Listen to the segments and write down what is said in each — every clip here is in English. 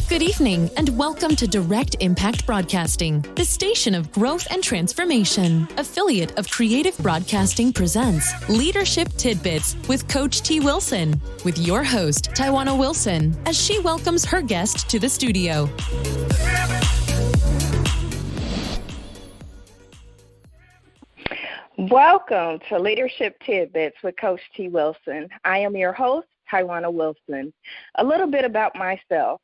Good evening, and welcome to Direct Impact Broadcasting, the station of growth and transformation. Affiliate of Creative Broadcasting presents Leadership Tidbits with Coach T. Wilson, with your host, Tawana Wilson, as she welcomes her guest to the studio. Welcome to Leadership Tidbits with Coach T. Wilson. I am your host, Tawana Wilson. A little bit about myself.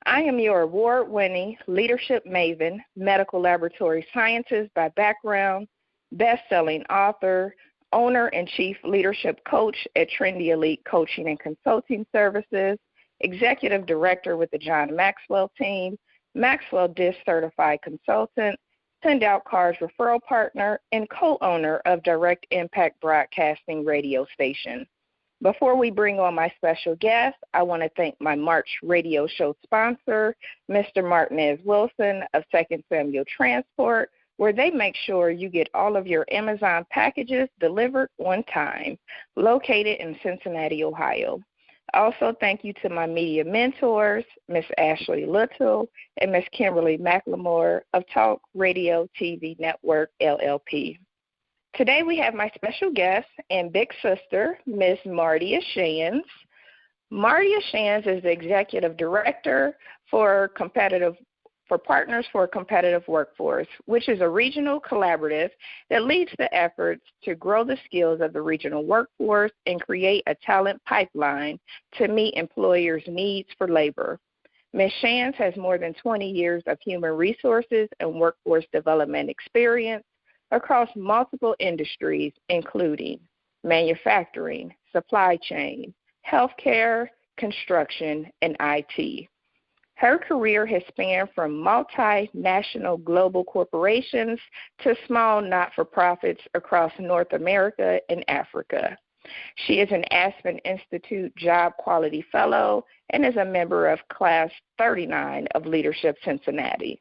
I am your award-winning leadership maven, medical laboratory scientist by background, best-selling author, owner and chief leadership coach at Trendy Elite Coaching and Consulting Services, executive director with the John Maxwell team, Maxwell DISC certified consultant, Send Out Cards referral partner, and co-owner of Direct Impact Broadcasting radio station. Before we bring on my special guest, I want to thank my March radio show sponsor, Mr. Martinez Wilson of 2nd Samuel Transport, where they make sure you get all of your Amazon packages delivered on time, located in Cincinnati, Ohio. Also, thank you to my media mentors, Ms. Ashley Little and Ms. Kimberly McLemore of Talk Radio TV Network, LLP. Today we have my special guest and big sister, Ms. Mardia Shands. Mardia Shands is the Executive Director for Partners for a Competitive Workforce, which is a regional collaborative that leads the efforts to grow the skills of the regional workforce and create a talent pipeline to meet employers' needs for labor. Ms. Shands has more than 20 years of human resources and workforce development experience across multiple industries, including manufacturing, supply chain, healthcare, construction, and IT. Her career has spanned from multinational global corporations to small not-for-profits across North America and Africa. She is an Aspen Institute Job Quality Fellow and is a member of Class 39 of Leadership Cincinnati.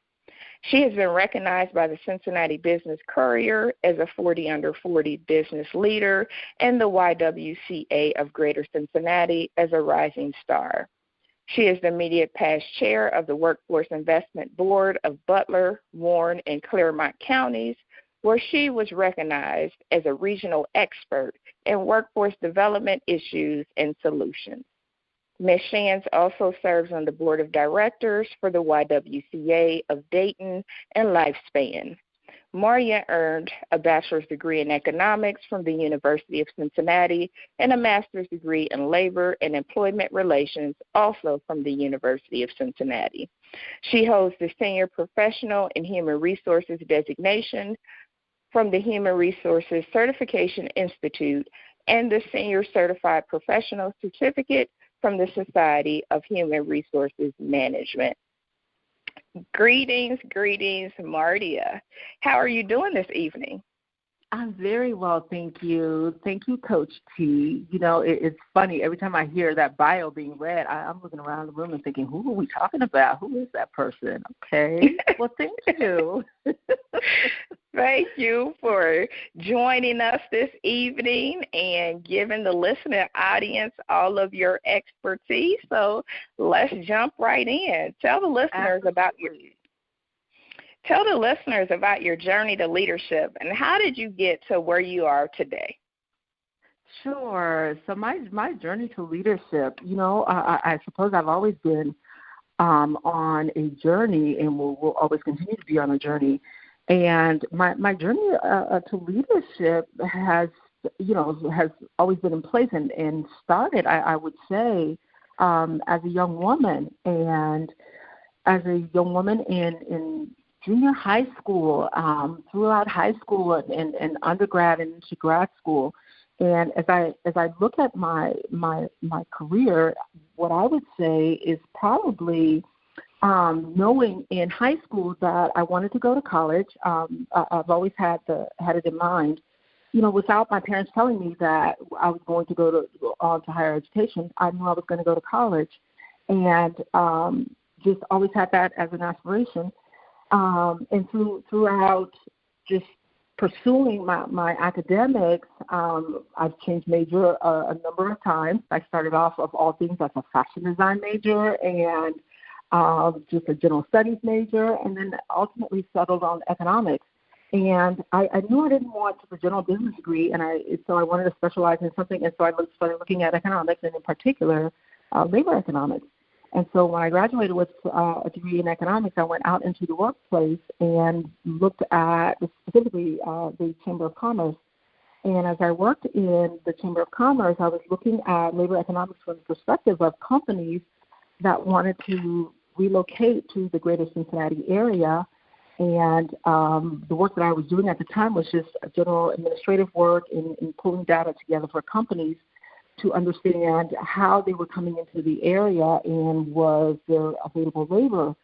She has been recognized by the Cincinnati Business Courier as a 40 under 40 business leader and the YWCA of Greater Cincinnati as a rising star. She is the immediate past chair of the Workforce Investment Board of Butler, Warren, and Clermont counties, where she was recognized as a regional expert in workforce development issues and solutions. Ms. Shands also serves on the board of directors for the YWCA of Dayton and Lifespan. Mardia earned a bachelor's degree in economics from the University of Cincinnati and a master's degree in labor and employment relations, also from the University of Cincinnati. She holds the Senior Professional in Human Resources designation from the Human Resources Certification Institute and the Senior Certified Professional Certificate from the Society of Human Resources Management. Greetings, Mardia. How are you doing this evening? I'm very well, thank you. Thank you, Coach T. You know, it's funny. Every time I hear that bio being read, I'm looking around the room and thinking, who are we talking about? Who is that person? Okay. Well, thank you. Thank you for joining us this evening and giving the listening audience all of your expertise. So let's jump right in. Tell the listeners about your journey to leadership and how did you get to where you are today? Sure. So my journey to leadership, you know, I suppose I've always been on a journey and will always continue to be on a journey. And my journey to leadership has always been in place and started, I would say, as a young woman. And as a young woman in junior high school, throughout high school and undergrad and into grad school. And as I look at my career, what I would say is probably knowing in high school that I wanted to go to college. I've always had it in mind, you know, without my parents telling me that I was going to go on to higher education. I knew I was going to go to college, and just always had that as an aspiration. And throughout just pursuing my academics, I've changed major a number of times. I started off, of all things, as a fashion design major, and just a general studies major, and then ultimately settled on economics. And I knew I didn't want just a general business degree, and so I wanted to specialize in something, and so I started looking at economics, and in particular, labor economics. And so when I graduated with a degree in economics, I went out into the workplace and looked at specifically the Chamber of Commerce. And as I worked in the Chamber of Commerce, I was looking at labor economics from the perspective of companies that wanted to relocate to the greater Cincinnati area. And the work that I was doing at the time was just general administrative work in pulling data together for companies to understand how they were coming into the area and was there available labor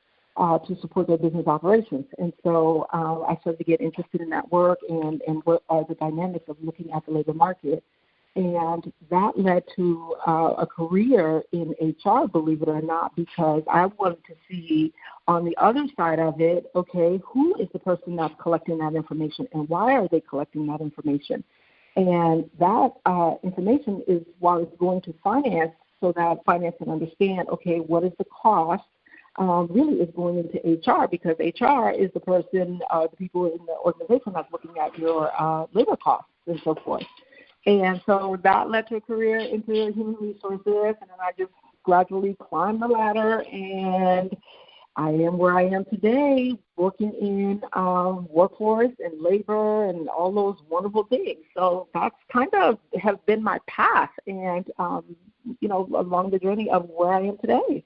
to support their business operations. And so I started to get interested in that work and what are the dynamics of looking at the labor market. And that led to a career in HR, believe it or not, because I wanted to see on the other side of it, okay, who is the person that's collecting that information and why are they collecting that information? And that information is while it's going to finance so that finance can understand, okay, what is the cost really is going into HR, because HR is the person, the people in the organization that's looking at your labor costs and so forth. And so that led to a career into human resources, and then I just gradually climbed the ladder, and I am where I am today, working in workforce and labor and all those wonderful things. So that's kind of has been my path and, along the journey of where I am today.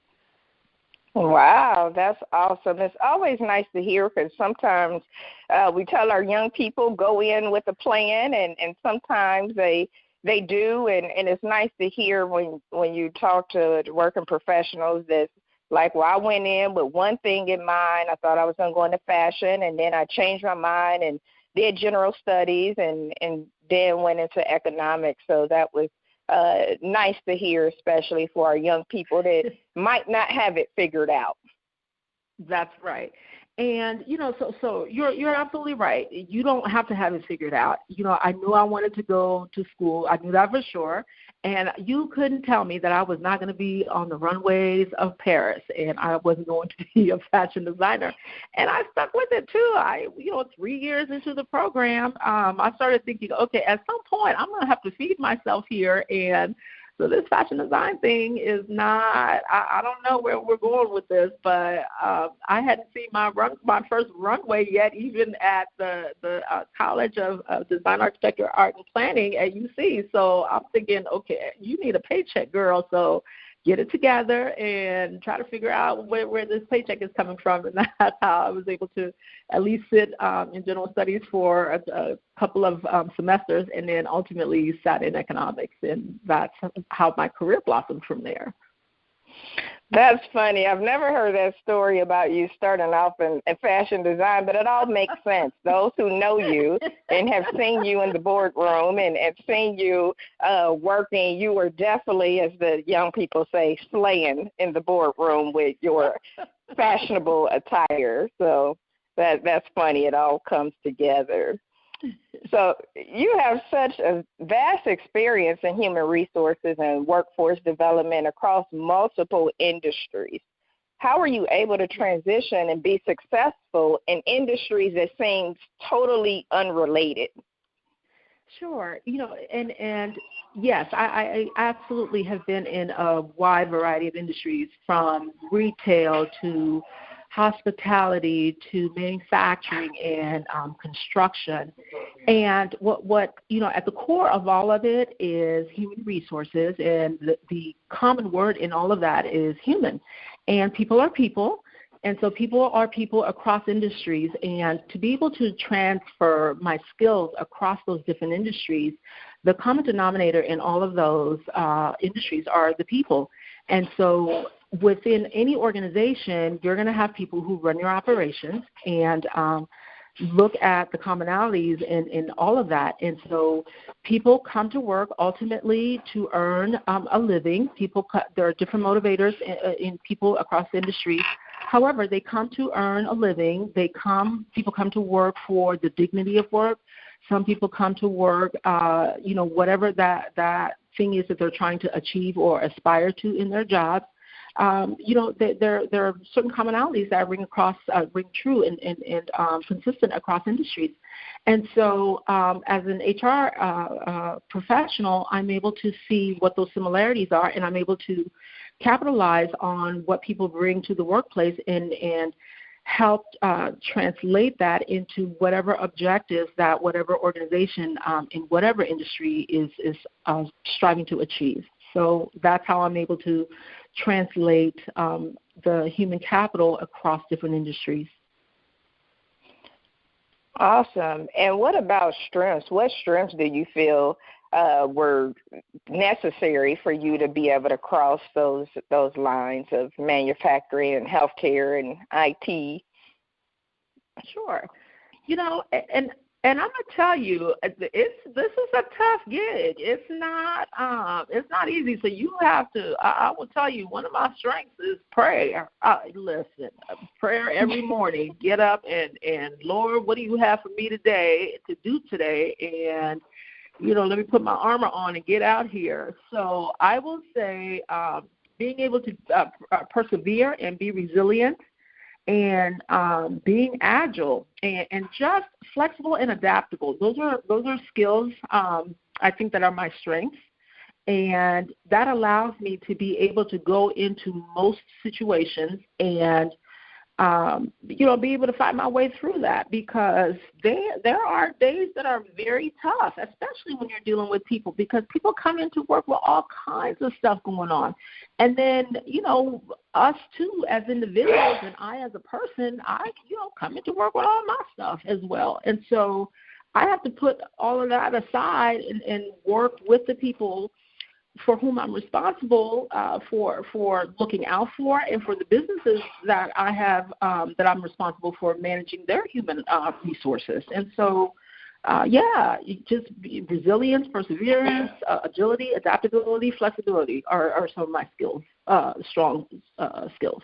Wow, that's awesome. It's always nice to hear because sometimes we tell our young people go in with a plan, and sometimes they do, and it's nice to hear when you talk to working professionals that's like, well, I went in with one thing in mind. I thought I was going to go into fashion, and then I changed my mind and did general studies and then went into economics. So that was nice to hear, especially for our young people that might not have it figured out. That's right. And, so you're absolutely right. You don't have to have it figured out. I knew I wanted to go to school. I knew that for sure. And you couldn't tell me that I was not going to be on the runways of Paris and I wasn't going to be a fashion designer. And I stuck with it, too. 3 years into the program, I started thinking, okay, at some point I'm going to have to feed myself here. And so this fashion design thing is not, I don't know where we're going with this, but I hadn't seen my first runway yet, even at the College of Design, Architecture, Art, and Planning at UC. So I'm thinking, okay, you need a paycheck, girl, so get it together and try to figure out where this paycheck is coming from. And that's how I was able to at least sit in general studies for a couple of semesters and then ultimately sat in economics. And that's how my career blossomed from there. That's funny. I've never heard that story about you starting off in fashion design, but it all makes sense. Those who know you and have seen you in the boardroom and have seen you working, you were definitely, as the young people say, slaying in the boardroom with your fashionable attire. So that's funny. It all comes together. So you have such a vast experience in human resources and workforce development across multiple industries. How are you able to transition and be successful in industries that seem totally unrelated? Sure. And yes, I absolutely have been in a wide variety of industries, from retail to hospitality to manufacturing and construction. And what at the core of all of it is human resources, and the common word in all of that is human. And people are people, and so people are people across industries. And to be able to transfer my skills across those different industries, the common denominator in all of those industries are the people. And so within any organization, you're going to have people who run your operations and look at the commonalities in all of that. And so people come to work ultimately to earn a living. There are different motivators in people across industries. However, they come to earn a living. People come to work for the dignity of work. Some people come to work, whatever that thing is that they're trying to achieve or aspire to in their jobs. there are certain commonalities that ring true and consistent across industries. And so as an HR professional, I'm able to see what those similarities are, and I'm able to capitalize on what people bring to the workplace and help translate that into whatever objectives that whatever organization in whatever industry is striving to achieve. So that's how I'm able to translate the human capital across different industries. Awesome. And what about strengths? What strengths do you feel were necessary for you to be able to cross those lines of manufacturing and healthcare and IT? Sure. And I'm gonna tell you, this is a tough gig. It's not easy. So you have to. I will tell you, one of my strengths is prayer. Listen, prayer every morning. Get up and Lord, what do you have for me today to do today? And let me put my armor on and get out here. So I will say, being able to persevere and be resilient, and being agile and just flexible and adaptable. Those are skills I think that are my strengths, and that allows me to be able to go into most situations and be able to find my way through that, because there are days that are very tough, especially when you're dealing with people, because people come into work with all kinds of stuff going on. And then, us too as individuals and I as a person, I come into work with all my stuff as well. And so I have to put all of that aside and work with the people for whom I'm responsible for looking out for, and for the businesses that I have that I'm responsible for managing their human resources. And so, just resilience, perseverance, agility, adaptability, flexibility are some of my skills, strong skills.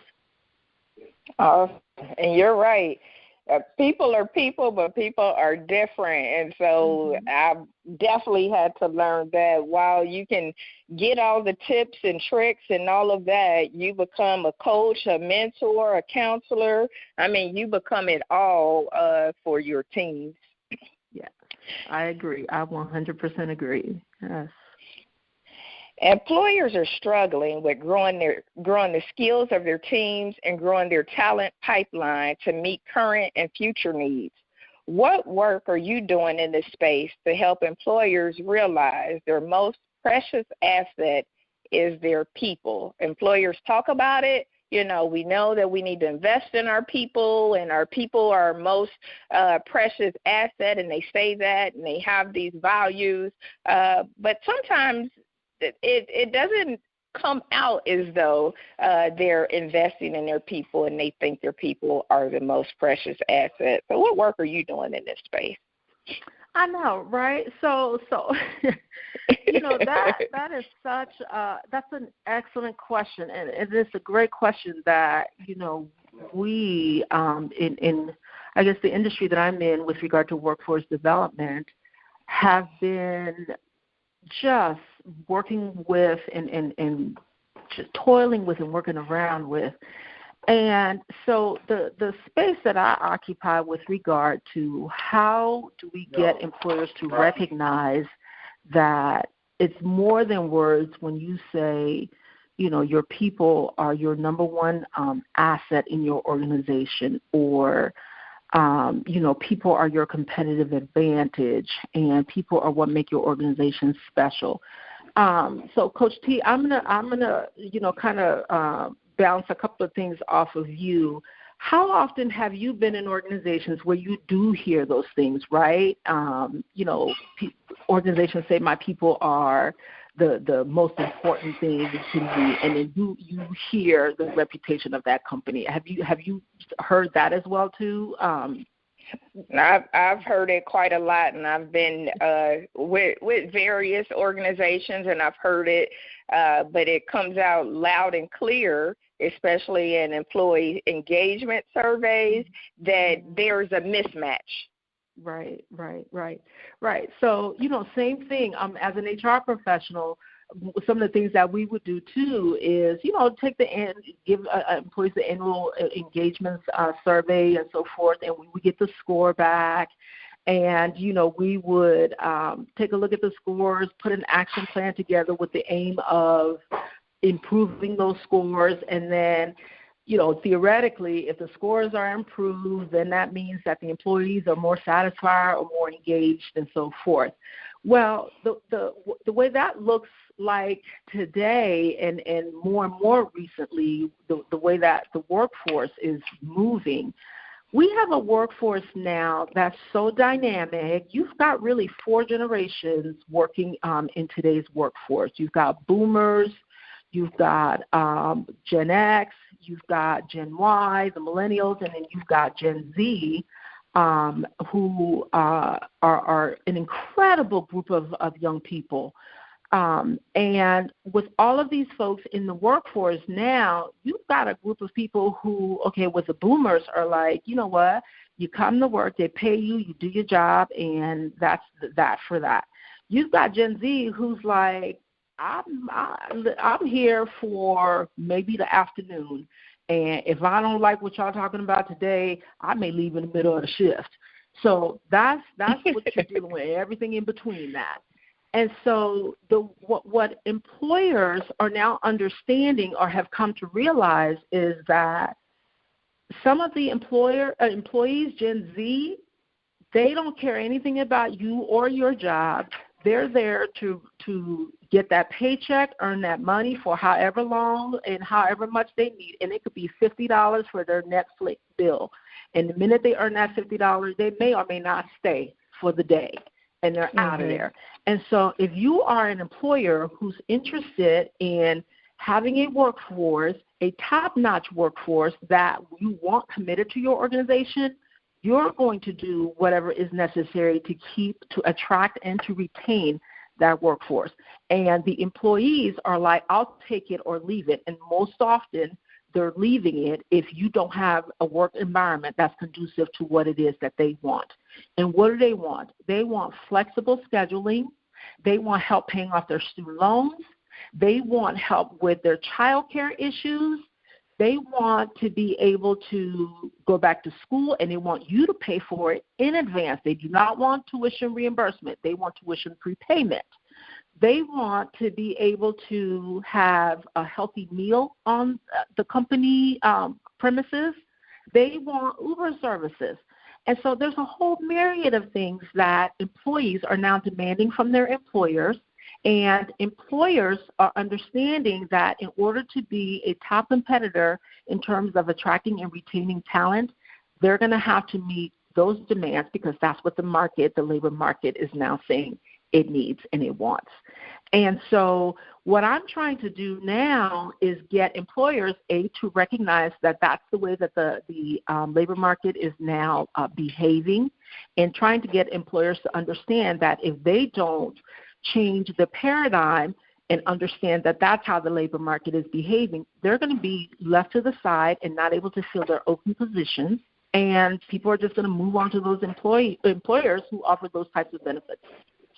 And you're right. People are people, but people are different. And so I definitely had to learn that while you can get all the tips and tricks and all of that, you become a coach, a mentor, a counselor. I mean, you become it all for your teams. Yes, I agree. I 100% agree. Yes. Employers are struggling with growing the skills of their teams and growing their talent pipeline to meet current and future needs. What work are you doing in this space to help employers realize their most precious asset is their people? Employers talk about it. We know that we need to invest in our people, and our people are our most precious asset, and they say that, and they have these values. But sometimes it doesn't come out as though they're investing in their people and they think their people are the most precious asset. So what work are you doing in this space? I know, right? So that is that's an excellent question, and it's a great question that we in I guess the industry that I'm in with regard to workforce development have been just working with and just toiling with and working around with. And so the space that I occupy with regard to how do we get employers to recognize that it's more than words when you say, your people are your number one asset in your organization, or people are your competitive advantage, and people are what make your organization special. So, Coach T, I'm gonna kind of bounce a couple of things off of you. How often have you been in organizations where you do hear those things, right? Organizations say my people are the most important thing to me, and then you hear the reputation of that company. Have you heard that as well too? I've heard it quite a lot, and I've been with various organizations, and I've heard it, but it comes out loud and clear, especially in employee engagement surveys, that there's a mismatch. Right. So, same thing. As an HR professional, some of the things that we would do too is, take give employees the annual engagement survey and so forth, and we would get the score back. And, we would take a look at the scores, put an action plan together with the aim of improving those scores. And then, theoretically, if the scores are improved, then that means that the employees are more satisfied or more engaged and so forth. Well, the way that looks like today and more recently, the way that the workforce is moving, we have a workforce now that's so dynamic. You've got really 4 generations working in today's workforce. You've got boomers, you've got Gen X, you've got Gen Y, the millennials, and then you've got Gen Z, who are an incredible group of young people. And with all of these folks in the workforce now, you've got a group of people who, with the boomers are like, you know what, you come to work, they pay you, you do your job, and that's that for that. You've got Gen Z who's like, I'm here for maybe the afternoon, and if I don't like what y'all talking about today, I may leave in the middle of the shift. So that's what you're dealing with, everything in between that. And so what employers are now understanding or have come to realize is that some of the employees, Gen Z, they don't care anything about you or your job. They're there to get that paycheck, earn that money for however long and however much they need. And it could be $50 for their Netflix bill. And the minute they earn that $50, they may or may not stay for the day, and they're out of there. And so if you are an employer who's interested in having a workforce, a top-notch workforce that you want committed to your organization, you're going to do whatever is necessary to attract and to retain that workforce. And the employees are like, I'll take it or leave it. And most often they're leaving it if you don't have a work environment that's conducive to what it is that they want. And what do they want? They want flexible scheduling. They want help paying off their student loans. They want help with their child care issues. They want to be able to go back to school, and they want you to pay for it in advance. They do not want tuition reimbursement. They want tuition prepayment. They want to be able to have a healthy meal on the company premises. They want Uber services. And so there's a whole myriad of things that employees are now demanding from their employers. And employers are understanding that in order to be a top competitor in terms of attracting and retaining talent, they're going to have to meet those demands because that's what the labor market is now saying it needs and it wants. And so what I'm trying to do now is get employers, to recognize that that's the way that the labor market is now behaving, and trying to get employers to understand that if they don't change the paradigm and understand that that's how the labor market is behaving, they're going to be left to the side and not able to fill their open positions, and people are just going to move on to those employers who offer those types of benefits.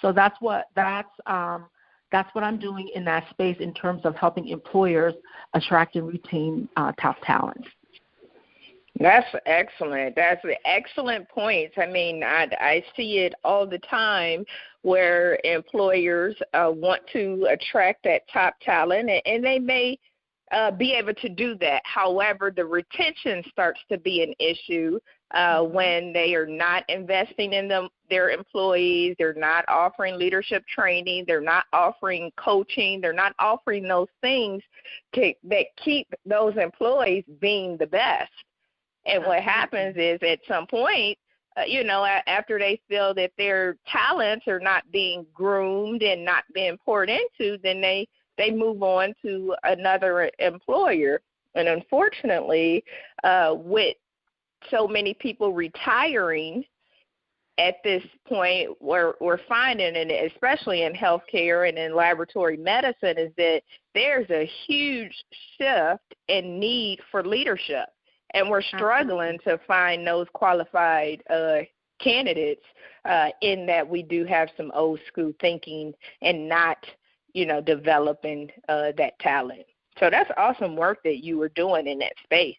So that's what I'm doing in that space in terms of helping employers attract and retain top talent. That's excellent. That's an excellent point. I mean, I see it all the time where employers want to attract that top talent, and they may be able to do that. However, the retention starts to be an issue when they are not investing in their employees. They're not offering leadership training. They're not offering coaching. They're not offering those things that keep those employees being the best. And what happens is at some point, after they feel that their talents are not being groomed and not being poured into, then they move on to another employer. And unfortunately, with so many people retiring at this point, we're finding, and especially in healthcare and in laboratory medicine, is that there's a huge shift in need for leadership. And we're struggling to find those qualified candidates in that we do have some old school thinking and not developing that talent. So that's awesome work that you were doing in that space.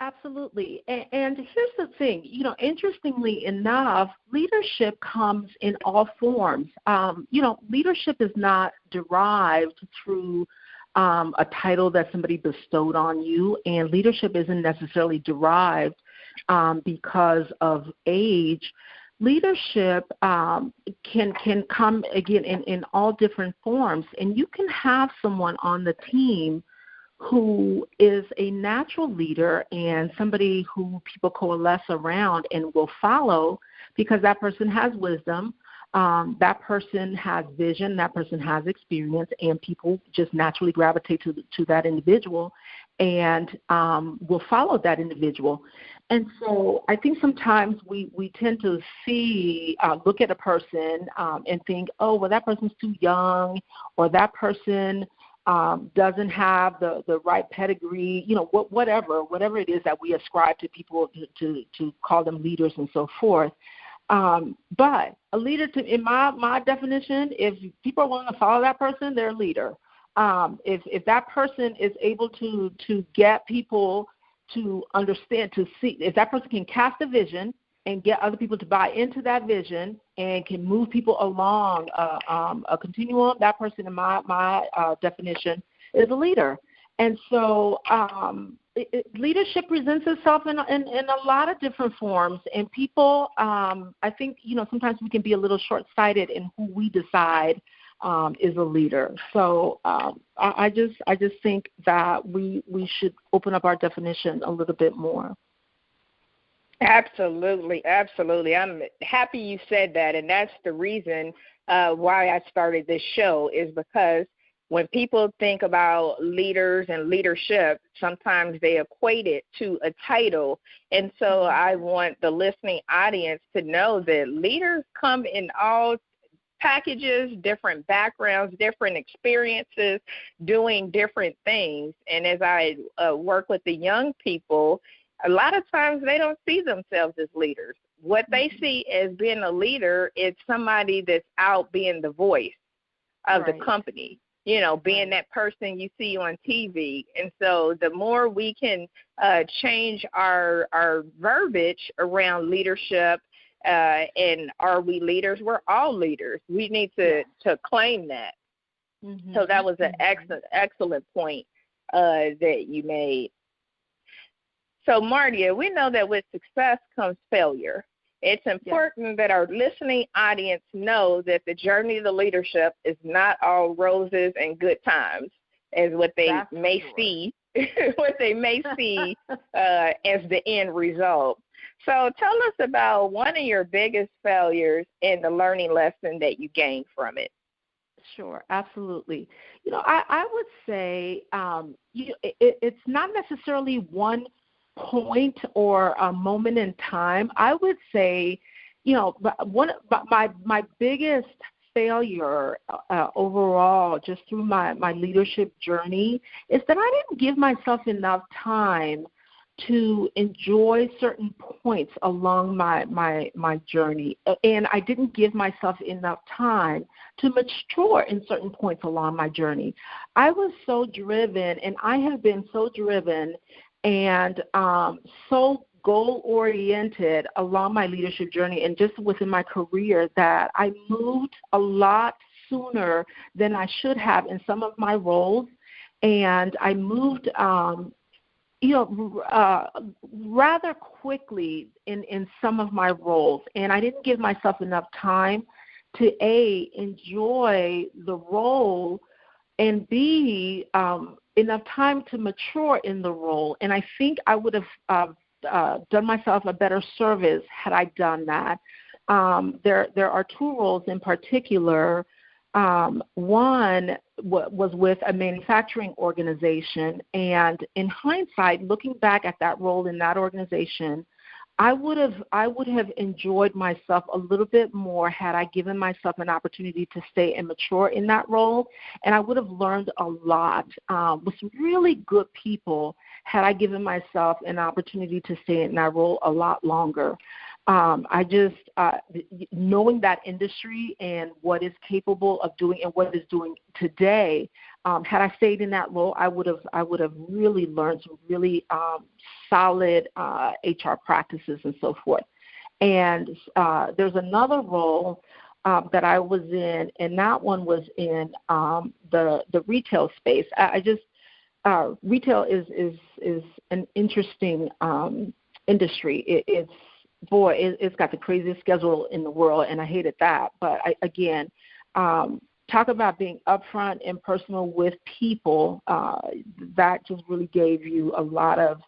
Absolutely. And here's the thing, interestingly enough, leadership comes in all forms. Leadership is not derived through a title that somebody bestowed on you, and leadership isn't necessarily derived because of age. Leadership can come, again, in all different forms, and you can have someone on the team who is a natural leader and somebody who people coalesce around and will follow because that person has wisdom, that person has vision, that person has experience, and people just naturally gravitate to that individual and will follow that individual. And so I think sometimes we tend to look at a person and think, oh, well, that person's too young, or that person doesn't have the right pedigree, whatever it is that we ascribe to people to call them leaders and so forth. But a leader, in my definition, if people are willing to follow that person, they're a leader. If that person is able to get people to understand, to see, if that person can cast a vision and get other people to buy into that vision and can move people along a continuum, that person, in my definition, is a leader. And so leadership presents itself in a lot of different forms. And people, I think, sometimes we can be a little short-sighted in who we decide is a leader. So I just think that we should open up our definition a little bit more. Absolutely, absolutely. I'm happy you said that, and that's the reason why I started this show, is because when people think about leaders and leadership, sometimes they equate it to a title. And so I want the listening audience to know that leaders come in all packages, different backgrounds, different experiences, doing different things. And as I work with the young people, a lot of times they don't see themselves as leaders. What they see as being a leader is somebody that's out being the voice of the company, being that person you see on TV. And so the more we can change our verbiage around leadership and are we leaders? We're all leaders. We need to claim that. Mm-hmm. So that was an excellent point that you made. So, Mardia, we know that with success comes failure. It's important that our listening audience know that the journey to leadership is not all roses and good times, as what they may see, as the end result. So tell us about one of your biggest failures and the learning lesson that you gained from it. Sure, absolutely. I would say it's not necessarily one point or a moment in time. I would say, my biggest failure overall, just through my leadership journey, is that I didn't give myself enough time to enjoy certain points along my journey, and I didn't give myself enough time to mature in certain points along my journey. I was so driven, and I have been so driven and so goal-oriented along my leadership journey and just within my career that I moved a lot sooner than I should have in some of my roles, and I moved rather quickly in some of my roles, and I didn't give myself enough time to enjoy the role, and B, enough time to mature in the role. And I think I would have done myself a better service had I done that. There are two roles in particular. One was with a manufacturing organization, and in hindsight, looking back at that role in that organization, I would have enjoyed myself a little bit more had I given myself an opportunity to stay and mature in that role, and I would have learned a lot with some really good people had I given myself an opportunity to stay in that role a lot longer. I just knowing that industry and what it's capable of doing and what it's doing today. Had I stayed in that role, I would have really learned some really solid HR practices and so forth. And there's another role that I was in, and that one was in the retail space. Retail is an interesting industry. It's got the craziest schedule in the world, and I hated that. But talk about being upfront and personal with people. That just really gave you a lot of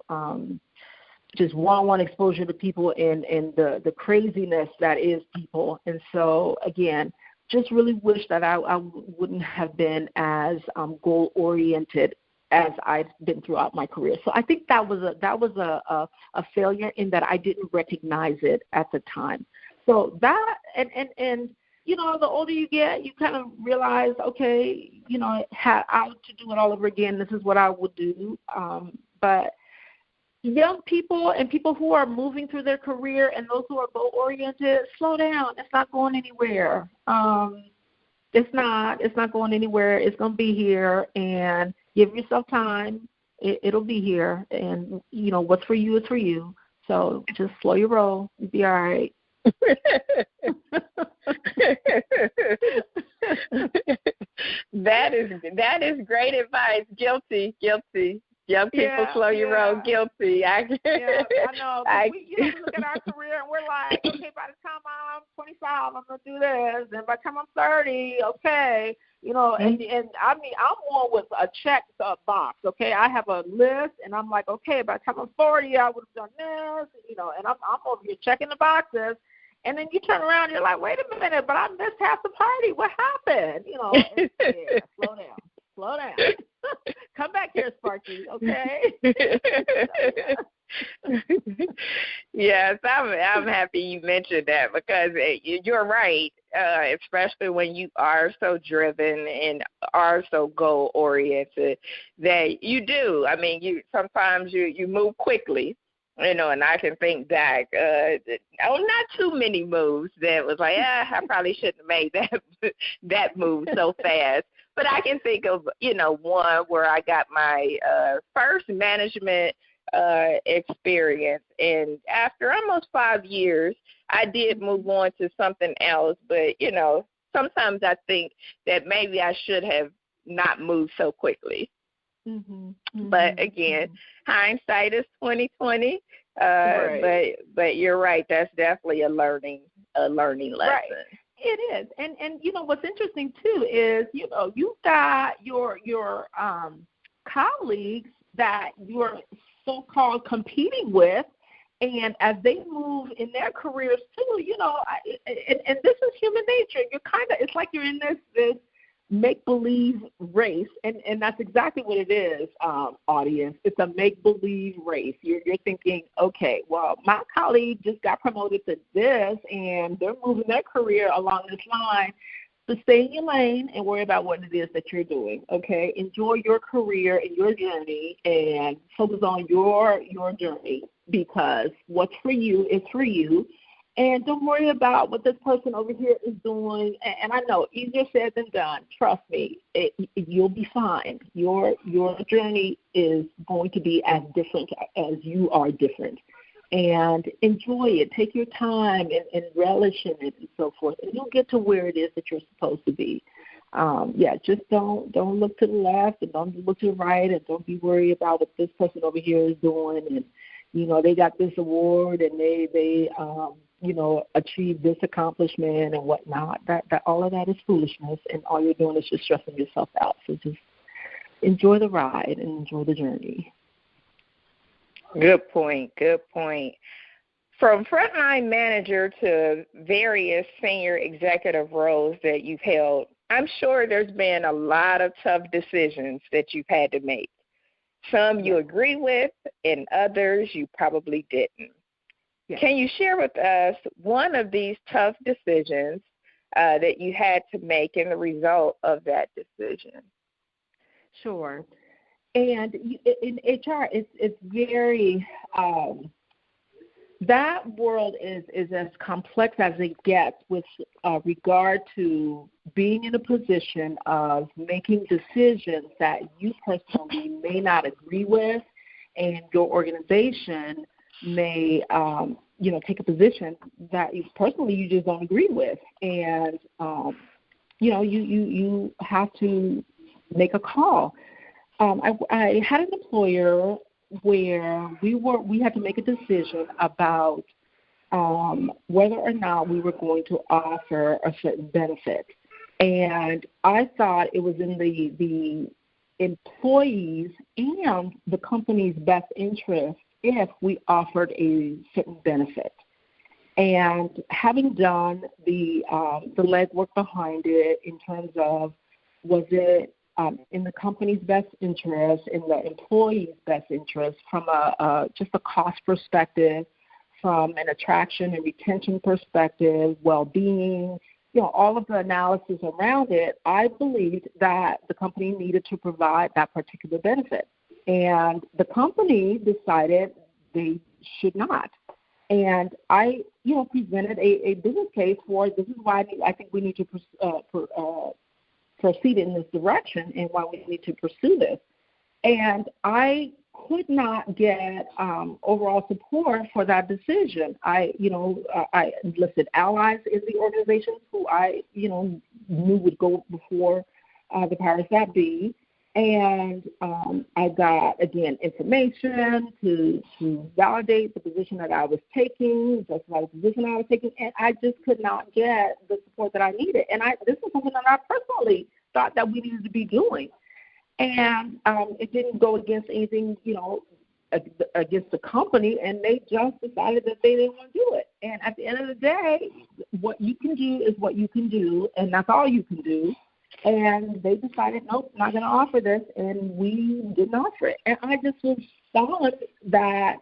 just one-on-one exposure to people and the craziness that is people. And so, again, just really wish that I wouldn't have been as goal-oriented as I've been throughout my career. So I think that was a failure in that I didn't recognize it at the time. So that and the older you get, you kind of realize, okay, I would to do it all over again. This is what I would do. But young people and people who are moving through their career and those who are goal-oriented, slow down. It's not going anywhere. It's not going anywhere. It's going to be here, and give yourself time. It'll be here, and what's for you is for you. So just slow your roll. You'll be all right. That is great advice. Guilty. Young people, slow your roll. Guilty. I know. We look at our career and we're like, okay, by the time I'm 25, I'm gonna do this, and by the time I'm 30, okay, and I mean, I'm one with a check box. Okay, I have a list, and I'm like, okay, by the time I'm 40, I would have done this, and I'm over here checking the boxes. And then you turn around, you're like, wait a minute, but I missed half the party. What happened? Slow down. Come back here, Sparky, okay? Yes, I'm happy you mentioned that, because you're right, especially when you are so driven and are so goal-oriented, that you do. I mean, sometimes you move quickly. And I can think back, not too many moves that was like, I probably shouldn't have made that move so fast. But I can think of, one where I got my first management experience. And after almost 5 years, I did move on to something else. But, sometimes I think that maybe I should have not moved so quickly. Mm-hmm. But again, hindsight is 20/20. Right. But you're right. That's definitely a learning lesson. Right. It is. And what's interesting too is you've got your colleagues that you're so-called competing with, and as they move in their careers too, and this is human nature. It's like you're in this make-believe race, and that's exactly what it is, audience. It's a make-believe race. You're thinking, okay, well, my colleague just got promoted to this, and they're moving their career along this line. So stay in your lane and worry about what it is that you're doing, okay? Enjoy your career and your journey, and focus on your journey, because what's for you is for you. And don't worry about what this person over here is doing. And I know, easier said than done. Trust me, you'll be fine. Your journey is going to be as different as you are different. And enjoy it. Take your time and relish in it and so forth. And you'll get to where it is that you're supposed to be. Just don't look to the left and don't look to the right, and don't be worried about what this person over here is doing. And, they got this award and they achieve this accomplishment and whatnot. That all of that is foolishness, and all you're doing is just stressing yourself out. So just enjoy the ride and enjoy the journey. Good point. From frontline manager to various senior executive roles that you've held, I'm sure there's been a lot of tough decisions that you've had to make. Some you agree with, and others you probably didn't. Yes. Can you share with us one of these tough decisions that you had to make and the result of that decision? Sure. And in HR, it's very that world is as complex as it gets with regard to being in a position of making decisions that you personally may not agree with, and your organization may, take a position that you just don't agree with, and you have to make a call. I had an employer where we had to make a decision about whether or not we were going to offer a certain benefit. And I thought it was in the employees and the company's best interest if we offered a certain benefit. And having done the legwork behind it in terms of was it in the company's best interest, in the employee's best interest, from just a cost perspective, from an attraction and retention perspective, well-being, all of the analysis around it, I believed that the company needed to provide that particular benefit. And the company decided they should not. And I, presented a business case for this is why I think we need to proceed in this direction and why we need to pursue this. And I could not get overall support for that decision. I enlisted allies in the organization who I, knew would go before the powers that be. And I got, again, information to validate the position that I was taking, justify the position I was taking, and I just could not get the support that I needed. And this is something that I personally thought that we needed to be doing. And it didn't go against anything, against the company, and they just decided that they didn't want to do it. And at the end of the day, what you can do is what you can do, and that's all you can do. And they decided, nope, not going to offer this, and we didn't offer it. And I just was stunned that,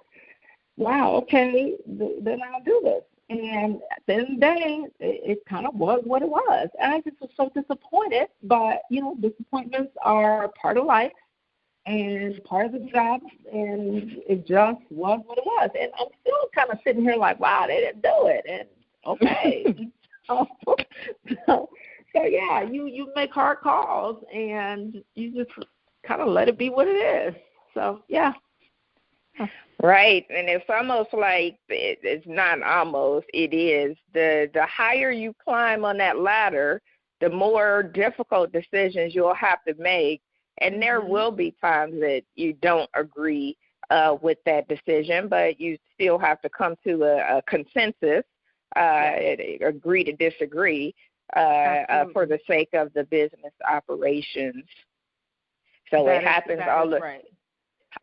wow, okay, they're not going to do this. And at the end of the day, it kind of was what it was. And I just was so disappointed. But, disappointments are part of life and part of the job, and it just was what it was. And I'm still kind of sitting here like, wow, they didn't do it. And okay. So yeah, you make hard calls, and you just kind of let it be what it is. So, yeah. Right, and it's almost like it's not almost, it is. The higher you climb on that ladder, the more difficult decisions you'll have to make, and there will be times that you don't agree with that decision, but you still have to come to a consensus, agree to disagree for the sake of the business operations. So it happens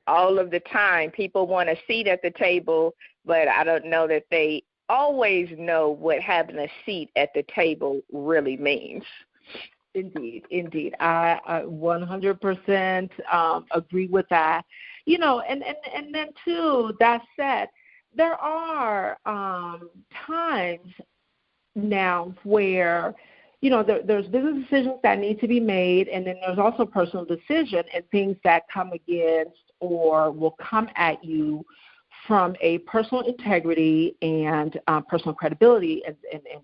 all of the time. People want a seat at the table, but I don't know that they always know what having a seat at the table really means. Indeed. I 100% agree with that. And then too, that said, there are times now where there's business decisions that need to be made, and then there's also personal decision and things that come against or will come at you from a personal integrity and personal credibility and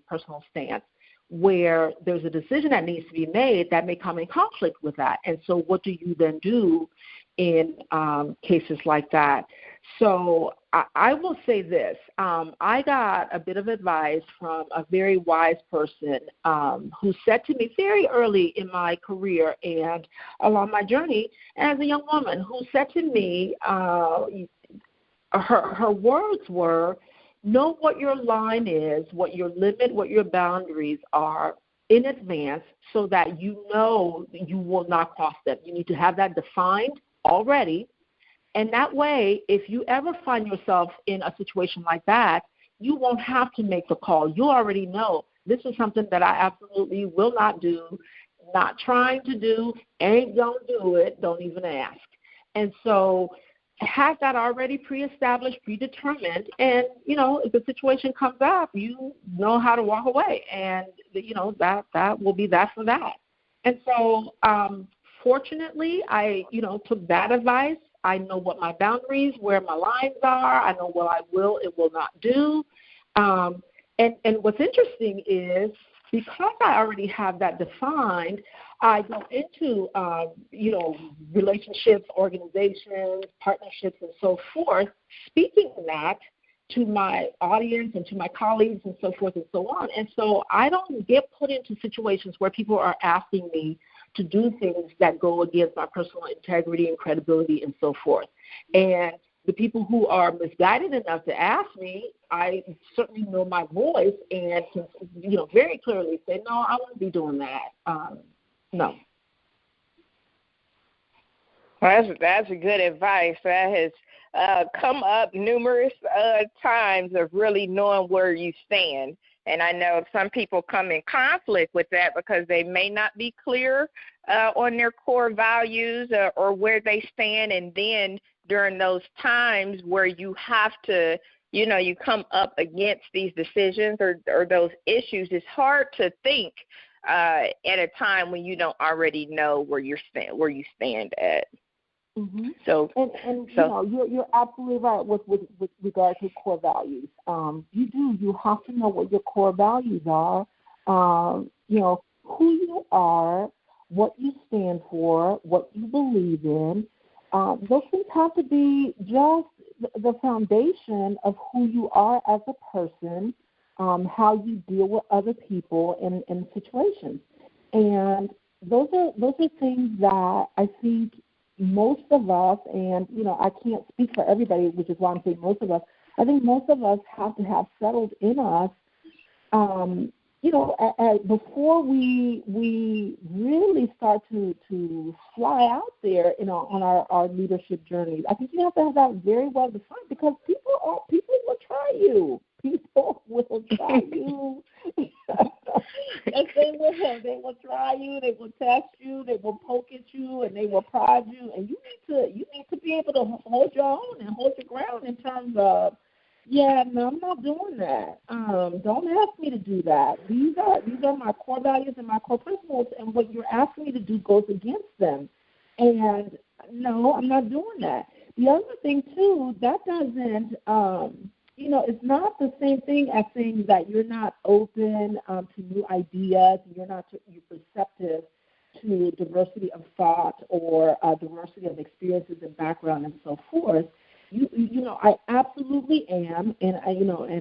personal stance, where there's a decision that needs to be made that may come in conflict with that. And so what do you then do in cases like that? So I will say this. I got a bit of advice from a very wise person who said to me very early in my career and along my journey as a young woman, who said to me, her words were, know what your line is, what your limit, what your boundaries are in advance so that you know you will not cross them. You need to have that defined already. And that way, if you ever find yourself in a situation like that, you won't have to make the call. You already know this is something that I absolutely will not do, not trying to do, ain't going to do it, don't even ask. And so have that already pre-established, predetermined, and, if the situation comes up, you know how to walk away. And, that will be that for that. And so fortunately, I, took that advice I know what my boundaries, where my lines are. I know what I will and will not do. And what's interesting is because I already have that defined, I go into, relationships, organizations, partnerships, and so forth, speaking that to my audience and to my colleagues and so forth and so on. And so I don't get put into situations where people are asking me to do things that go against my personal integrity and credibility and so forth. And the people who are misguided enough to ask me, I certainly know my voice and can, very clearly say, no, I won't be doing that. No. Well, that's good advice. That has come up numerous times of really knowing where you stand. And I know some people come in conflict with that because they may not be clear on their core values or where they stand. And then during those times where you have to, you come up against these decisions or those issues, it's hard to think at a time when you don't already know where you stand at. Mm-hmm. So, you're absolutely right with regard to core values. You have to know what your core values are. Who you are, what you stand for, what you believe in. Those things have to be just the foundation of who you are as a person, how you deal with other people in situations, and those are things that I think most of us, and, I can't speak for everybody, which is why I'm saying most of us, I think most of us have to have settled in us, before we really start to fly out there, on our leadership journeys. I think you have to have that very well defined because people will try you. People will try you. Yes, they will. They will try you. They will test you. They will poke at you, and they will prod you. And you need to be able to hold your own and hold your ground in terms of, no, I'm not doing that. Don't ask me to do that. These are my core values and my core principles, and what you're asking me to do goes against them. And no, I'm not doing that. The other thing too, that doesn't. It's not the same thing as saying that you're not open to new ideas, you're receptive to diversity of thought or diversity of experiences and background and so forth. I absolutely am, and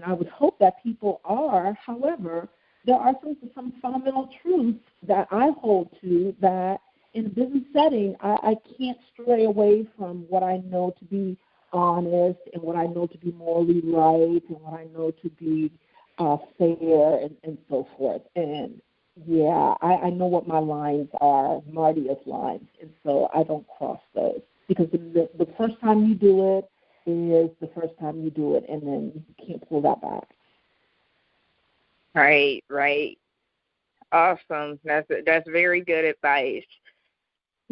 I would hope that people are. However, there are some fundamental truths that I hold to that in a business setting I can't stray away from what I know to be honest and what I know to be morally right and what I know to be fair and so forth. And, I know what my lines are, Mardia's lines, and so I don't cross those because the first time you do it is the first time you do it, and then you can't pull that back. Right. Awesome. That's very good advice.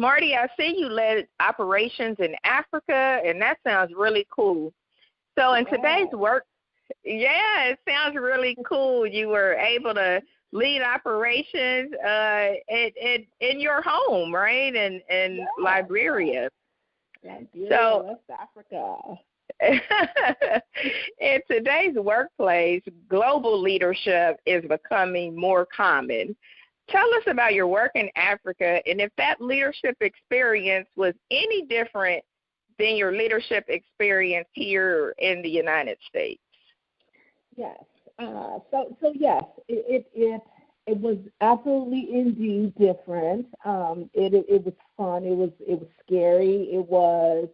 Mardia, I see you led operations in Africa, and that sounds really cool. So in today's work, it sounds really cool. You were able to lead operations in your home, right, in Liberia. So, West Africa. In today's workplace, global leadership is becoming more common. Tell us about your work in Africa and if that leadership experience was any different than your leadership experience here in the United States. Yes. So yes, it was absolutely indeed different. It was fun. It was scary. It was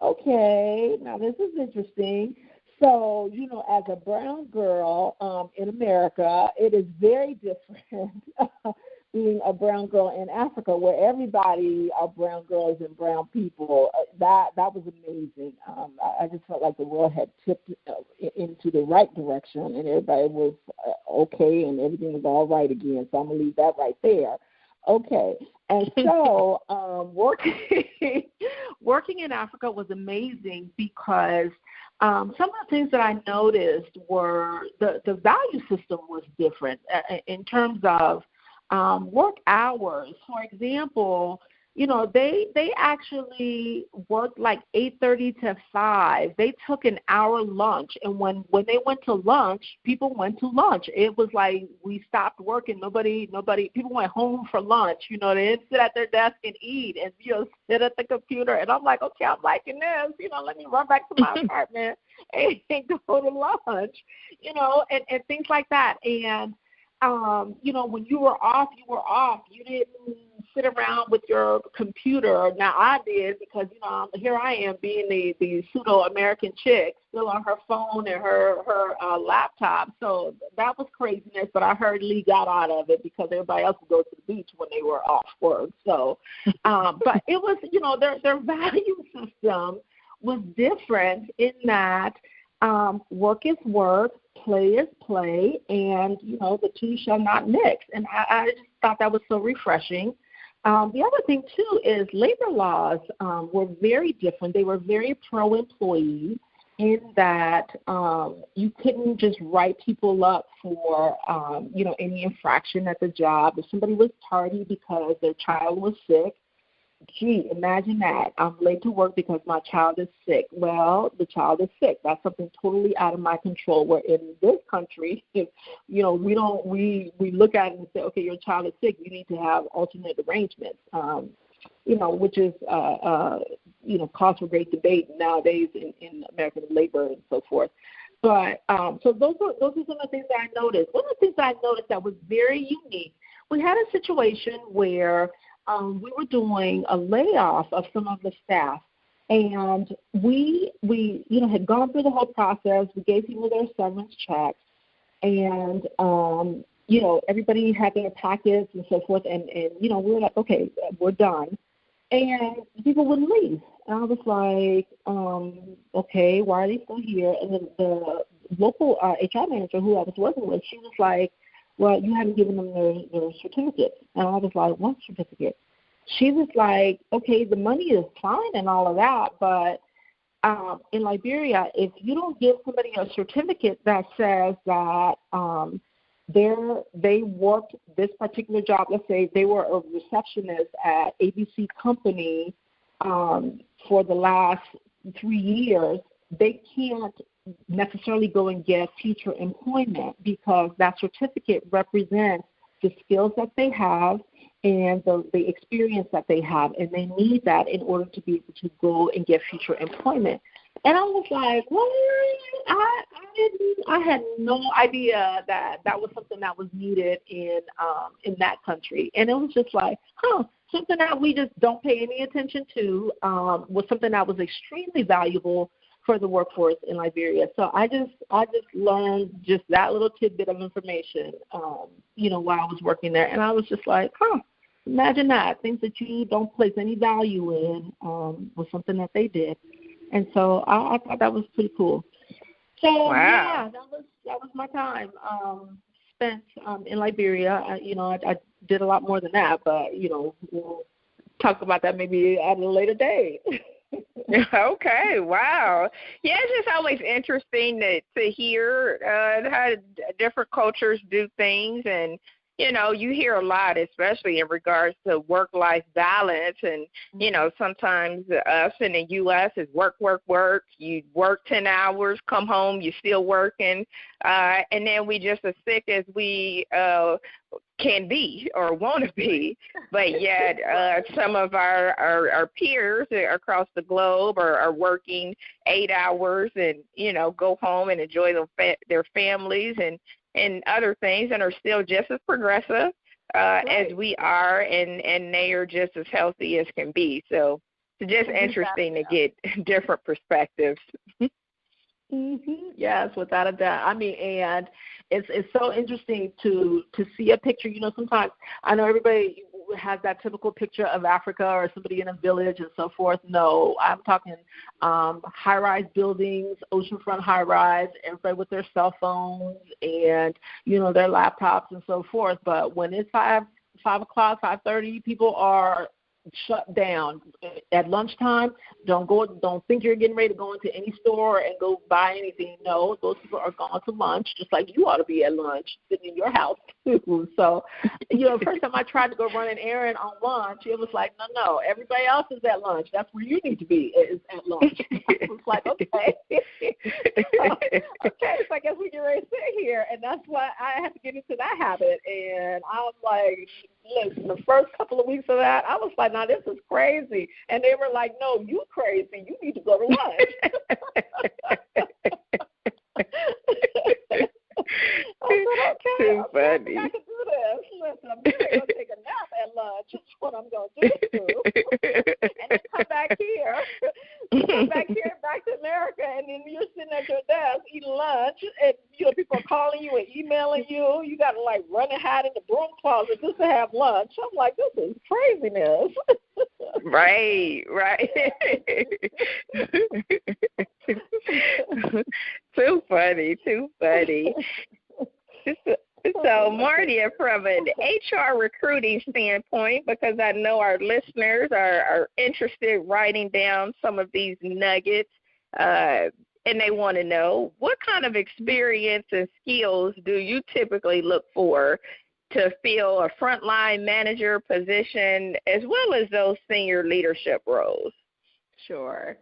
okay. Now this is interesting. So, as a brown girl in America, it is very different being a brown girl in Africa, where everybody are brown girls and brown people. That was amazing. I just felt like the world had tipped into the right direction, and everybody was okay, and everything was all right again. So I'm going to leave that right there. Okay. And so working in Africa was amazing because some of the things that I noticed were the value system was different in terms of work hours. For example, they actually worked like 8:30 to 5. They took an hour lunch, and when they went to lunch, people went to lunch. It was like we stopped working. Nobody. People went home for lunch. They didn't sit at their desk and eat, and sit at the computer. And I'm like, okay, I'm liking this. Let me run back to my apartment and go to lunch. And things like that. And when you were off, you were off. You didn't sit around with your computer. Now, I did because, here I am being the pseudo-American chick, still on her phone and her laptop. So that was craziness, but I heard Lee got out of it because everybody else would go to the beach when they were off work. So, but it was, their value system was different in that work is work, play is play, and, the two shall not mix. And I just thought that was so refreshing. The other thing, too, is labor laws were very different. They were very pro-employee in that you couldn't just write people up for, any infraction at the job. If somebody was tardy because their child was sick, gee, imagine that. I'm late to work because my child is sick. Well, the child is sick. That's something totally out of my control. Where in this country, we look at it and say, okay, your child is sick. You need to have alternate arrangements, which is, cause for great debate nowadays in American labor and so forth. But so those are some of the things that I noticed. One of the things that I noticed that was very unique, we had a situation where we were doing a layoff of some of the staff, and we had gone through the whole process. We gave people their severance checks, and everybody had their packets and so forth, and we were like, okay, we're done, and people wouldn't leave. And I was like, okay, why are they still here? And then the local HR manager who I was working with, she was like, well, you haven't given them their certificate. And I was like, what certificate? She was like, okay, the money is fine and all of that, but in Liberia, if you don't give somebody a certificate that says that they worked this particular job, let's say they were a receptionist at ABC Company for the last 3 years, they can't necessarily go and get future employment because that certificate represents the skills that they have and the experience that they have, and they need that in order to be able to go and get future employment. And I was like, what? I had no idea that was something that was needed in that country. And it was just like, something that we just don't pay any attention to was something that was extremely valuable for the workforce in Liberia. So I just learned just that little tidbit of information, while I was working there. And I was just like, imagine that. Things that you don't place any value in was something that they did. And so I thought that was pretty cool. So, wow. Yeah, that was my time spent in Liberia. I did a lot more than that, but, we'll talk about that maybe at a later date. Okay, wow. Yeah, it's just always interesting to hear how different cultures do things. And, you hear a lot, especially in regards to work-life balance. And, sometimes us in the U.S. is work. You work 10 hours, come home, you're still working. And then we just as sick as we can be or want to be, but yet some of our peers across the globe are working 8 hours and, go home and enjoy their families and other things and are still just as progressive as we are, and they are just as healthy as can be. So it's just interesting to get different perspectives. Mm-hmm. Yes, without a doubt. I mean, and it's so interesting to see a picture. Sometimes I know everybody has that typical picture of Africa or somebody in a village and so forth. No, I'm talking high-rise buildings, oceanfront high-rise, everybody with their cell phones and, their laptops and so forth. But when it's 5 o'clock, 5:30, people are shut down. At lunchtime, don't think you're getting ready to go into any store and go buy anything. No, those people are gone to lunch, just like you ought to be at lunch, sitting in your house too. So, first time I tried to go run an errand on lunch, it was like, no, everybody else is at lunch. That's where you need to be, is at lunch. I was like, okay. So I guess we get ready to sit here, and that's why I had to get into that habit. And I was like, listen, the first couple of weeks of that, I was like, now this is crazy. And they were like, no, you crazy. You need to go to lunch. I said, okay, Too funny. I can do this. Listen, I'm going to take a nap at lunch. That's what I'm going to do. And then come back here. Back to America, and then you're sitting at your desk eating lunch, and people are calling you and emailing you. You got to like run and hide in the broom closet just to have lunch. I'm like, this is craziness. Right. Too funny. So, Mardia, from an HR recruiting standpoint, because I know our listeners are interested in writing down some of these nuggets, and they want to know, what kind of experience and skills do you typically look for to fill a frontline manager position as well as those senior leadership roles? Sure.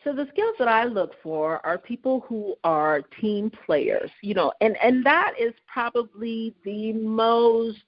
So the skills that I look for are people who are team players, and that is probably the most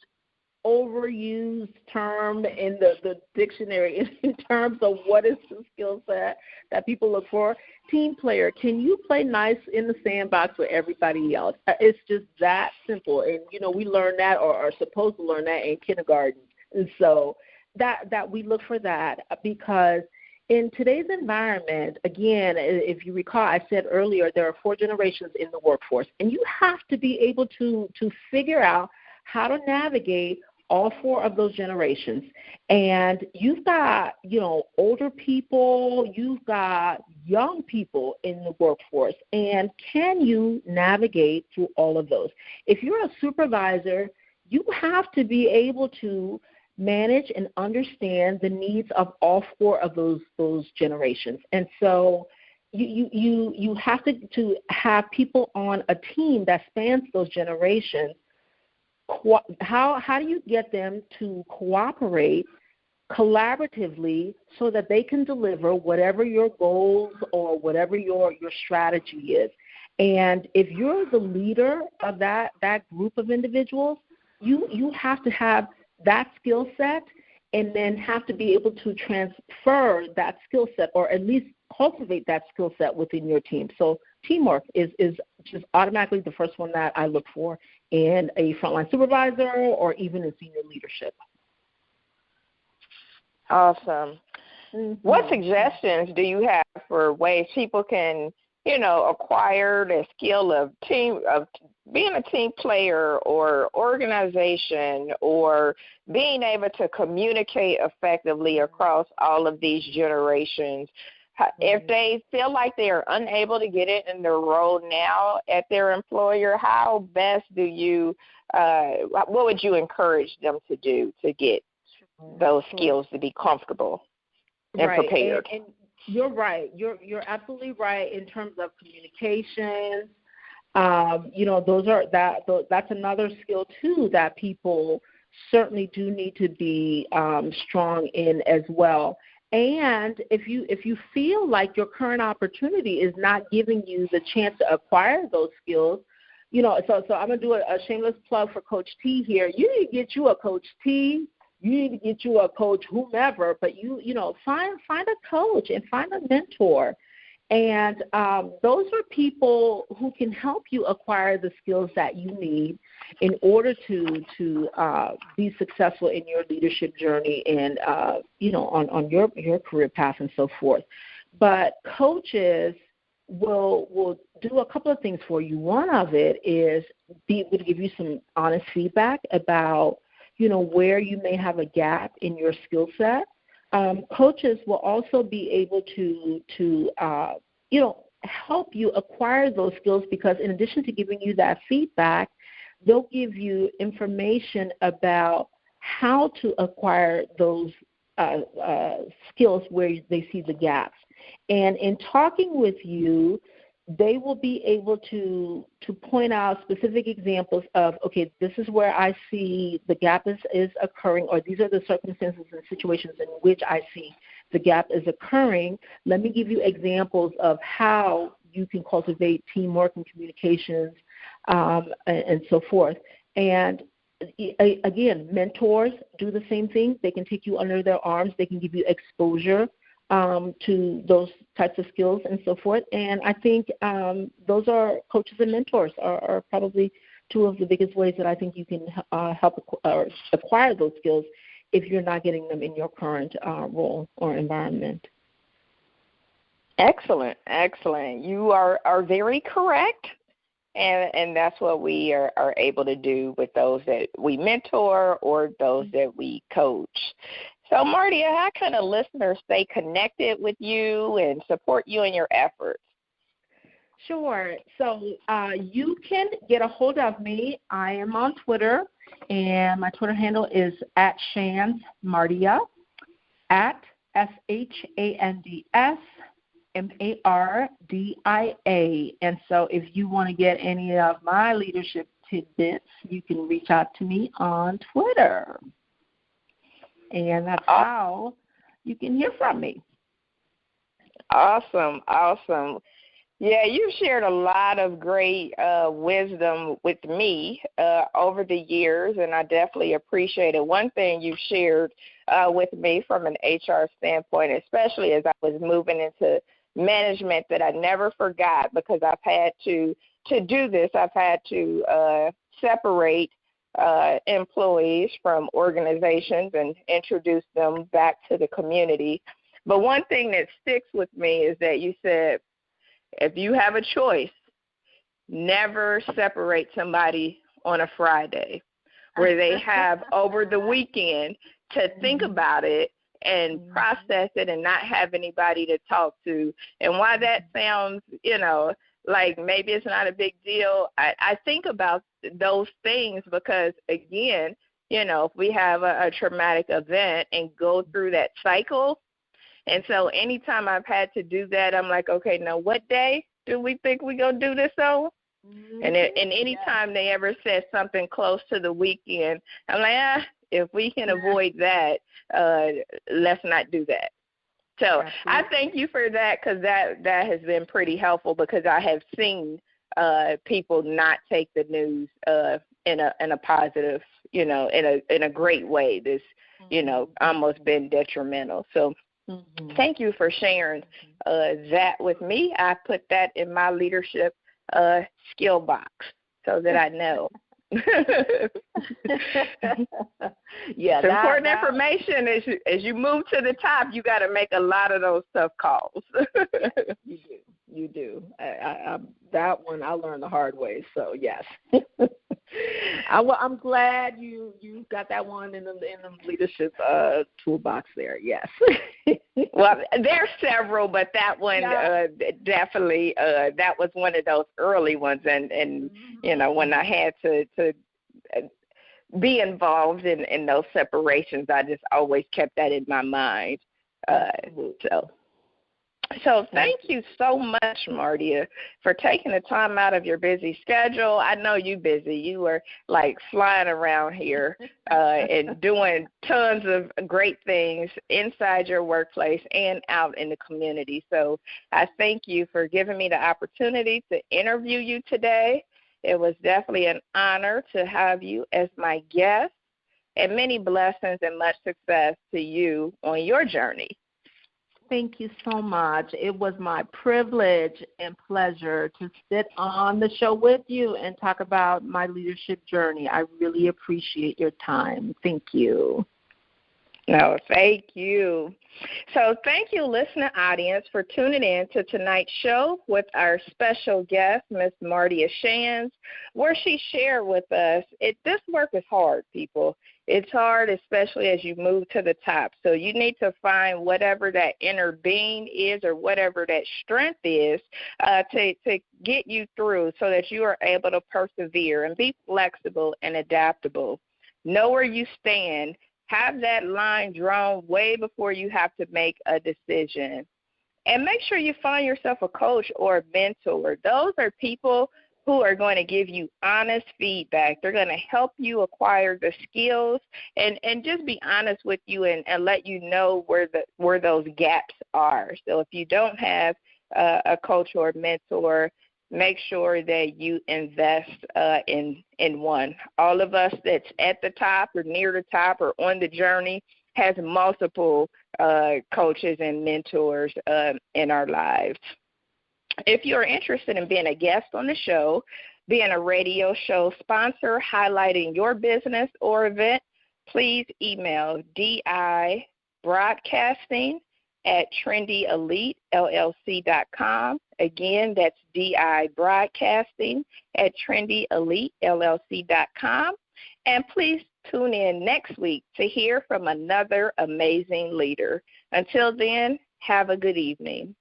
overused term in the dictionary in terms of what is the skill set that people look for. Team player, can you play nice in the sandbox with everybody else? It's just that simple. And, we learn that or are supposed to learn that in kindergarten. And so that we look for that because in today's environment, again, if you recall, I said earlier, there are 4 generations in the workforce, and you have to be able to figure out how to navigate all 4 of those generations. And you've got, older people, you've got young people in the workforce, and can you navigate through all of those? If you're a supervisor, you have to be able to manage and understand the needs of all 4 of those generations. And so you have to have people on a team that spans those generations. How do you get them to cooperate collaboratively so that they can deliver whatever your goals or whatever your strategy is? And if you're the leader of that group of individuals, you have to have that skill set and then have to be able to transfer that skill set or at least cultivate that skill set within your team. So teamwork is just automatically the first one that I look for in a frontline supervisor or even in senior leadership. Awesome. Mm-hmm. What suggestions do you have for ways people can, acquire the skill of being a team player or organization or being able to communicate effectively across all of these generations? If they feel like they are unable to get it in their role now at their employer, how best do you, what would you encourage them to do to get those skills to be comfortable and prepared? And you're right. You're absolutely right in terms of communication. That's another skill too that people certainly do need to be strong in as well. And if you feel like your current opportunity is not giving you the chance to acquire those skills, so I'm gonna do a shameless plug for Coach T here. You need to get you a Coach T. You need to get you a coach, whomever, but find a coach and find a mentor. And those are people who can help you acquire the skills that you need in order to be successful in your leadership journey and, on your career path and so forth. But coaches will do a couple of things for you. One of it is be able to give you some honest feedback about where you may have a gap in your skill set. Coaches will also be able to help you acquire those skills because in addition to giving you that feedback, they'll give you information about how to acquire those skills where they see the gaps. And in talking with you, they will be able to point out specific examples of, okay, this is where I see the gap is occurring, or these are the circumstances and situations in which I see the gap is occurring. Let me give you examples of how you can cultivate teamwork and communications and so forth. And again, mentors do the same thing. They can take you under their arms. They can give you exposure to those types of skills and so forth. And I think those are coaches and mentors are probably two of the biggest ways that I think you can help acquire those skills if you're not getting them in your current role or environment. Excellent, excellent. You are very correct. And that's what we are able to do with those that we mentor or those that we coach. So, Mardia, how can a listener stay connected with you and support you in your efforts? Sure. So you can get a hold of me. I am on Twitter, and my Twitter handle is @ShandsMardia, @ShandsMardia. And so if you want to get any of my leadership tidbits, you can reach out to me on Twitter. And that's how you can hear from me. Awesome, awesome. Yeah, you've shared a lot of great wisdom with me over the years, and I definitely appreciate it. One thing you shared with me from an HR standpoint, especially as I was moving into management, that I never forgot, because I've had to do this. I've had to separate employees from organizations and introduce them back to the community. But one thing that sticks with me is that you said, if you have a choice, never separate somebody on a Friday where they have over the weekend to think about it and process it and not have anybody to talk to. And while that sounds, like maybe it's not a big deal, I think about those things because, again, if we have a traumatic event and go through that cycle, and so anytime I've had to do that, I'm like, okay, now what day do we think we're going to do this on? And anytime they ever said something close to the weekend, I'm like, if we can avoid that, let's not do that. So I thank you for that, because that has been pretty helpful, because I have seen people not take the news in a positive, in a great way. This, almost been detrimental. So thank you for sharing that with me. I put that in my leadership skill box so that I know. Yeah, it's important information. As you move to the top, you got to make a lot of those tough calls. You do. I that one I learned the hard way. So yes, I'm glad you got that one in the leadership toolbox there. Yes. Well, there's several, but that one definitely that was one of those early ones, and when I had to be involved in those separations, I just always kept that in my mind. So thank you so much, Mardia, for taking the time out of your busy schedule. I know you're busy. You were like flying around here and doing tons of great things inside your workplace and out in the community. So I thank you for giving me the opportunity to interview you today. It was definitely an honor to have you as my guest, and many blessings and much success to you on your journey. Thank you so much. It was my privilege and pleasure to sit on the show with you and talk about my leadership journey. I really appreciate your time. Thank you. No, thank you. So thank you, listener audience, for tuning in to tonight's show with our special guest, Miss Mardia Shands, where she shared with us, this work is hard, people. It's hard, especially as you move to the top. So you need to find whatever that inner being is or whatever that strength is to get you through so that you are able to persevere and be flexible and adaptable. Know where you stand Have that line drawn way before you have to make a decision. And make sure you find yourself a coach or a mentor. Those are people who are going to give you honest feedback. They're going to help you acquire the skills and just be honest with you and let you know where those gaps are. So if you don't have a coach or a mentor, make sure that you invest in one. All of us that's at the top or near the top or on the journey has multiple coaches and mentors in our lives. If you're interested in being a guest on the show, being a radio show sponsor, highlighting your business or event, please email dibroadcasting@trendylletellc.com. Again, that's dibroadcasting@trendylletellc.com. And please tune in next week to hear from another amazing leader. Until then, have a good evening.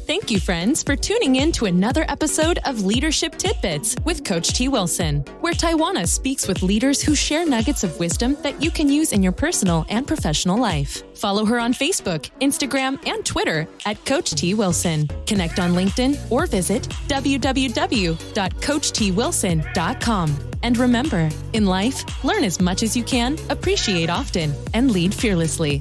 Thank you, friends, for tuning in to another episode of Leadership Tidbits with Coach T. Wilson, where Taiwana speaks with leaders who share nuggets of wisdom that you can use in your personal and professional life. Follow her on Facebook, Instagram, and Twitter at Coach T. Wilson. Connect on LinkedIn or visit www.coachtwilson.com. And remember, in life, learn as much as you can, appreciate often, and lead fearlessly.